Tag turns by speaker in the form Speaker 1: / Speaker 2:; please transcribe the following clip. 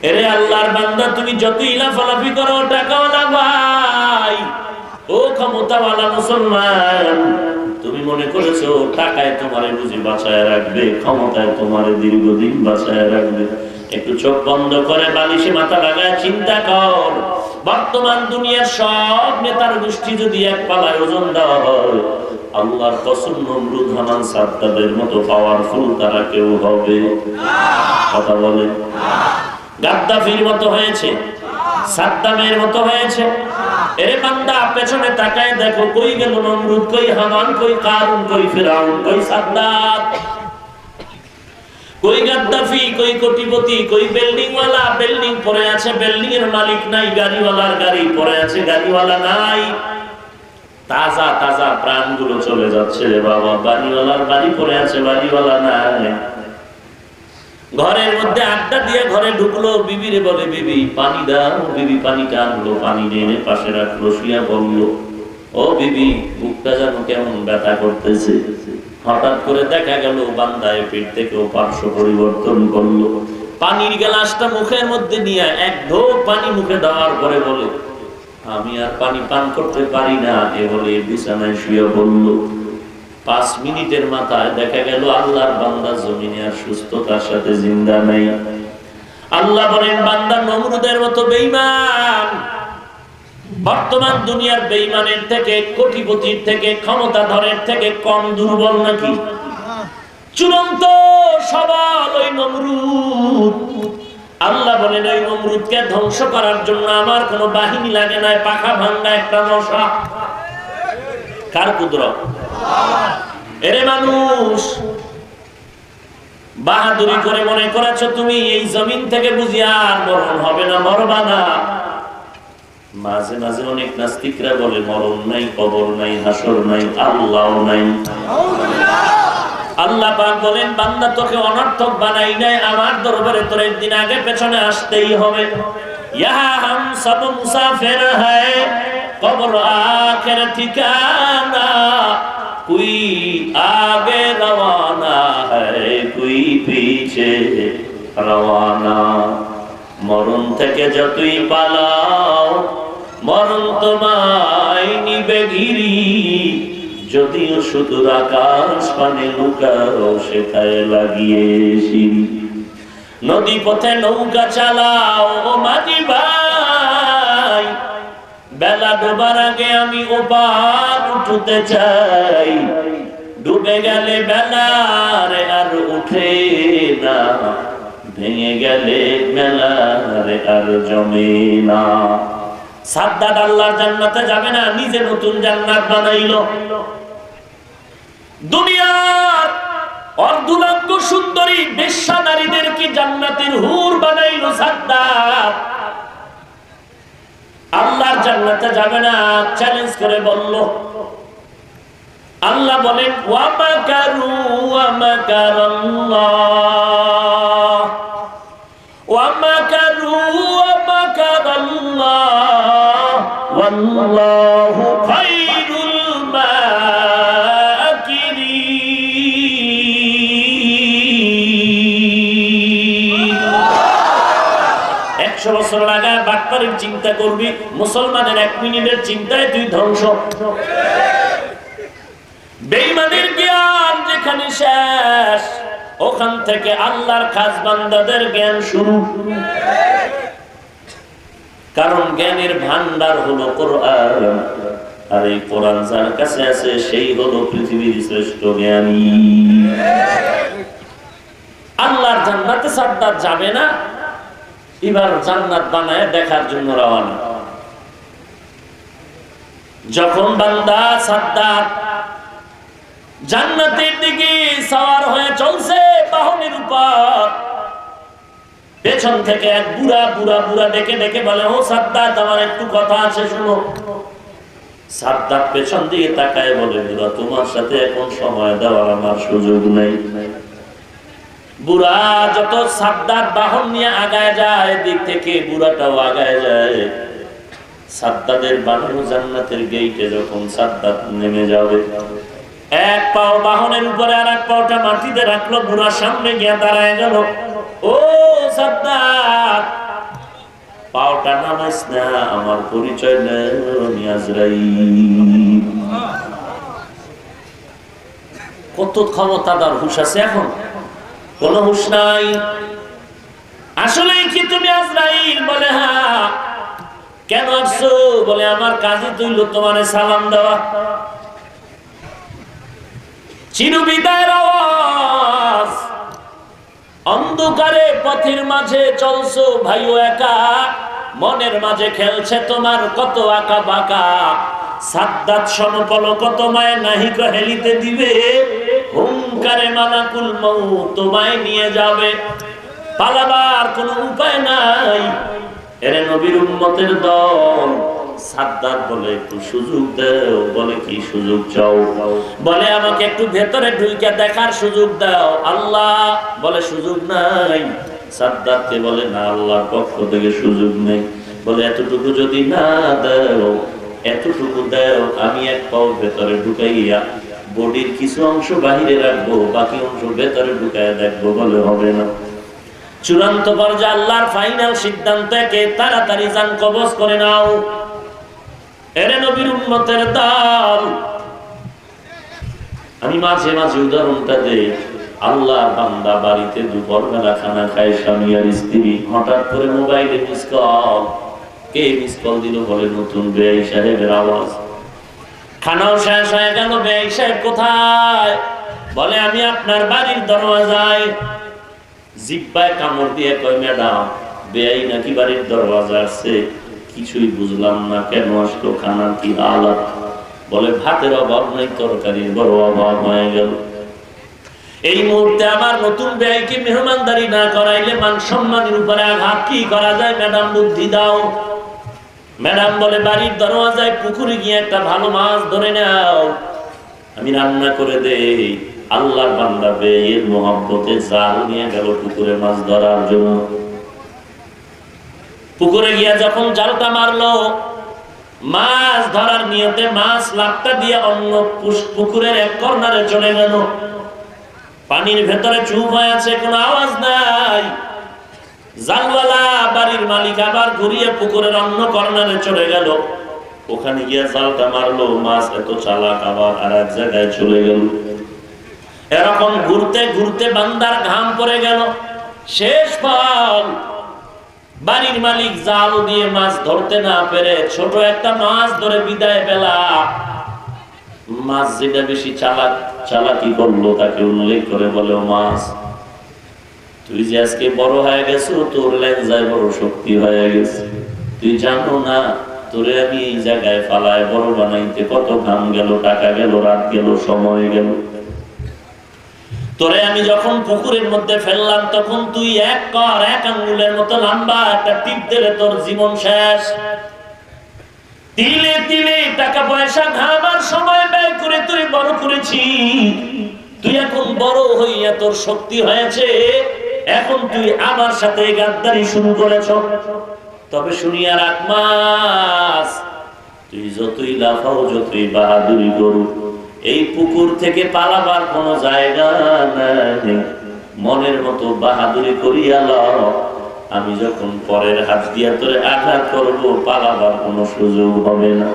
Speaker 1: এরে আল্লাহর বান্দা, তুমি যতই লাফালাফি করো টাকাওয়ালা ভাই, ও ক্ষমতাওয়ালা মুসলমান, তুমি মনে করেছো টাকায় তোমারে বুঝি বাঁচায় রাখবে, ক্ষমতায় তোমারে দীর্ঘদিন বাঁচায় রাখবে? একটু চোখ বন্ধ করে বালিশে মাথা লাগায় চিন্তা কর, বর্তমান দুনিয়ার সব নেতার গোষ্ঠী যদি এক পালায় ওজন দেওয়া হয়, আল্লাহর কসম নমরুদ হামান সাদ্দাদের মতো পাওয়ারফুল তারা কেউ হবে? কথা বলে। গাদ্দাফির মতো হয়েছে, সাদ্দামের মতো হয়েছে। এরে বান্দা, পেছনে তাকায় দেখো, কই গেল নমরুদ, কই হামান, কই কারুন, কই ফিরাউন, কই সাদ্দাত, কই গাদ্দাফি, কই কোটিপতি, কই বিল্ডিং ওয়ালা বিল্ডিং পড়ে আছে, বিল্ডিং এর মালিক নাই, গাড়িওয়ালার গাড়ি পড়ে আছে, গাড়িওয়ালা নাই। তাজা তাজা প্রাণগুলো চলে যাচ্ছে রে বাবা, বাড়িওয়ালার বাড়ি পড়ে আছে, বাড়িওয়ালা নাই। ঘরের মধ্যে আড্ডা দিয়ে ঘরে ঢুকলো, বিবিরে বলে বিবি পানি দাও, বিবি পানিটা আনলো, পানি এনে পাশে রাখলো, শুয়া বললো, ও বিবি বুকটা যেন কেমন ব্যথা করতেছে। হঠাৎ করে দেখা গেল বান্দায় পেট থেকেও পার্শ্ব পরিবর্তন করলো। পানির গ্লাসটা মুখের মধ্যে নিয়ে এক ঢোক পানি মুখে দেওয়ার পরে বলে, আমি আর পানি পান করতে পারি না, এ বলে বিছানায় শুয়ে বলল। 5 মিনিটের মাথায় দেখা গেল আল্লাহর বান্দা জমিনে আর সুস্থতার সাথে জিন্দা নাই। আল্লাহ বলেন, বান্দা নমরুদের মতো বেঈমান, বর্তমান দুনিয়ার বেঈমানের থেকে, কোটিপতির থেকে, ক্ষমতাধরের থেকে কম দুর্বল নাকি? চূড়ান্ত সবল ওই নমরুদ। আল্লাহ বলেন, ওই নমরুদকে ধ্বংস করার জন্য আমার কোনো বাহিনী লাগে না, পাখা ভাঙ্গা একটা মশা। কার কুদরত? এরে মানুষ, বাহাদুরি করে মনে করেছো তুমি এই জমিন থেকে বুঝি আর মরণ হবে না, মরবা না। মাঝে মাঝে অনেক নাস্তিকরা বলে মরণ নাই, কবর নাই, হাসর নাই, আল্লাহ নাই। আল্লাহ পাক বলেন, বান্দা তোকে অনর্থক বানাই নাই, আমার দরবারে তোর একদিন আগে পেছনে আসতেই হবে। ইহা হাম সব মুসাফির হ্যায়, কবর আখের ঠিকানা, কোই আগে রওয়ানা হ্যায়, কোই পিছে রওয়ানা। মরণ থেকে যতই পালাও, মরণ তোমায় নিবে ঘিরি, যদিও সুদূর আকাশ পানে লুকাও, সেটায় লাগিয়ে সিঁড়ি। নদী পথে নৌকা চালাও ও মাঝি ভাই, বেলা ডোবার আগে আমি ওপার উঠতে চাই। ডুবে গেলে বেলার আর উঠে না, ভেঙে গেলে মেলার আর জমে না। সাদ্দাত আল্লাহর জান্নাতে যাবে না, নিজে নতুন জান্নাত বানাইলো। দুনিয়ার অর্ধুলাঙ্গ সুন্দরী বেশ্যা নারীদের কি জান্নাতের হুর বানাইলো সাদ্দাত। আল্লাহর জান্নাতে যাবে না, চ্যালেঞ্জ করে বলল। আল্লাহ বলেন, ওয়া মাকারু ওয়া মাকারাল্লাহ, ওয়া মাকারু ওয়া মাকারাল্লাহ, ওয়াল্লাহু খায়রুল মাকিরিন। 100 বছর লাগায় বাটপারের চিন্তা করবি, মুসলমানের 1 মিনিটের চিন্তায় তুই ধ্বংস। বেঈমানের জ্ঞান যেখানে শেষ, ওখান থেকে আল্লাহর খাস বান্দাদের জ্ঞান শুরু। কারণ জ্ঞানের ভান্ডার হলো কোরআন, আর এই কোরআন যার কাছে আছে সেই হলো পৃথিবীর শ্রেষ্ঠ জ্ঞানী। আল্লাহর জান্নাতে সাদ্দাত যাবে না, এবার জান্নাত বানায় দেখার জন্য রওনা। যখন বান্দা সাদ্দাত জান্নাতের দিকে সওয়ার হয়ে চলছে বাহনের উপর, পেছন থেকে এক বুড়া ডেকে ডেকে বলে, ও সাদ্দাত, আমার একটু কথা আছে, শুনো। সাদ্দাত পেছন দিকে তাকায় বলে, বুড়া, তোমার সাথে এখন সময় দেওয়ার আমার সুযোগ নেই। বুড়া যত সাদ্দাত বাহন নিয়ে আগায় যায়, দিক থেকে বুড়াটাও আগায় যায়। সাদ্দাতের বানানো জান্নাতের গেইটে যখন সাদ্দাত নেমে যাবে, এক পাও বাহনের উপরে আর এক পাওটা মাটিতে রাখলো, বুড়ার সামনে গিয়ে দাঁড়ায় গেল। ও সাদ্দাত, পাওটা নামাইস না, আমার পরিচয় নেই আজরাইল। কত ক্ষমতাদার হুঁশ আছে, এখন কোন হুঁশ নাই। আসলে কি তুমি আজরাইল? বলে হ্যাঁ। কেন আসছো? বলে আমার কাজে তুইল তোমার সালাম দেওয়া। চিরবিদায়ের আওয়াজ, অন্ধকারে পথের মাঝে চলছো ভাইও একা, মনের মাঝে খেলছে তোমার কত আঁকা বাঁকা। সাদ্দাত সমপলক তোমায় নাহি হেলিতে দিবে, হুঙ্কারে মালাকুল মউত তোমায় নিয়ে যাবে, পালাবার কোনো উপায় নাই। এরে নবীর উম্মতের দল, সাদ্দাত বলে একটু সুযোগ দাও। বলে কি সুযোগ চাও? বলে আমাকে একটু ভেতরে ঢুকে দেখার সুযোগ দাও। আল্লাহ বলে সুযোগ নাই। সাদ্দাতকে বলে না, আল্লাহর পক্ষ থেকে সুযোগ নেই। বলে এতটুকু যদি না দাও, এতটুকু দাও, আমি এক পাও ভেতরে ঢুকাইয়া বডির কিছু অংশ বাহিরে রাখবো, বাকি অংশ ভেতরে ঢুকাইয়া দেখবো। বলে হবে না। চূড়ান্ত পর্যায়ে আল্লাহর ফাইনাল সিদ্ধান্ত, কে তাড়াতাড়ি জান কবজ করে নাও। এরে নবীর উম্মতের দল, আমি মাঝে মাঝে উদাহরণটা দেই। আল্লাহ বান্দা বাড়িতে দুপুর বেলা খানা খায়, স্বামী আর স্ত্রী। হঠাৎ করে মোবাইলে মিস কল। কে মিস কল দিল? বলে নতুন বেঈ সাহেবের আওয়াজ। খানাও শেষ হয়ে গেল, বেঈ সাহেব কোথায়? বলে আমি আপনার বাড়ির দরওয়াজায়। জিব্বায় কামড় দিয়ে কয় ম্যাডাম, বেঈ নাকি বাড়ির দরওয়াজা আসছে? কিছুই বুঝলাম না, কেন আসলো, খানার কি হালাত? বলে ভাতের অভাব নাই, তরকারির বড় অভাব হয়ে গেল। এই মুহূর্তে আমার নতুন বেঈকে মেহমানদারি না করাইলে মান সম্মানের উপরে আঘাত। কি করা যায় ম্যাডাম, বুদ্ধি দাও। ম্যাডাম বলে বাড়ির দরওয়াজায় পুকুরে গিয়ে একটা ভালো মাছ ধরে নাও, আমি রান্না করে দেই। আল্লাহর বান্দা বেঈর মোহাব্বতে জাল নিয়ে গেল পুকুরে মাছ ধরার জন্য। পুকুরে গিয়া যখন জালটা মারলো, মাছ ধরার নিয়তে মাছ লাফটা দিয়ে অন্য পুকুরের এক কর্নারে চলে গেল। পানির ভেতরে চুপ হয়ে আছে, কোনো আওয়াজ নাই। জালওয়ালা বাড়ির মালিক আবার ঘুরিয়ে পুকুরের অন্য কর্নারে চলে গেল। ওখানে গিয়া জালটা মারলো, মাছ এত চালাক আবার আর এক জায়গায় চলে গেল। এরকম ঘুরতে ঘুরতে বান্দার ঘাম পড়ে গেল। শেষ ফল, বাড়ির মালিক জাল দিয়ে মাছ ধরতে না পেরে ছোট একটা মাছ ধরে বিদায় বেলা। মাছ যেটা বেশি চালাকি করলো তাকে উল্লেখ করে বলে, ও মাছ, তুই যে আজকে বড় হয়ে গেছো, তোর লেনজায় বড় শক্তি হয়ে গেছে। তুই জানো না, তোরে আমি এই জায়গায় ফালায় বড় বানাইতে কত ঘাম গেল, টাকা গেল, রাত গেল, সময় গেল। তোরে আমি যখন পুকুরের মধ্যে ফেললাম, তখন তুই এক আঙ্গুলের মতো লম্বা একটা টিপ দিলে তোর জীবন শেষ। তিলে তিলে টাকা পয়সা ঘাম আর সময় ব্যয় করে তুই বড় করেছি। তুই এখন বড় হইয়া তোর শক্তি হয়েছে, এখন তুই আমার সাথে গাদ্দারি শুরু করেছ। তবে শুনিয়া রাখ মাছ, তুই যতই লাফাও, যতই বাহাদুরি করু, এই পুকুর থেকে পালাবার কোনো জায়গা নাই। মনের মতো বাহাদুরি করিয়া লও, আমি যখন পরের হাত দিয়া তোরে আঘাত করবো, পালাবার কোনো সুযোগ হবে না।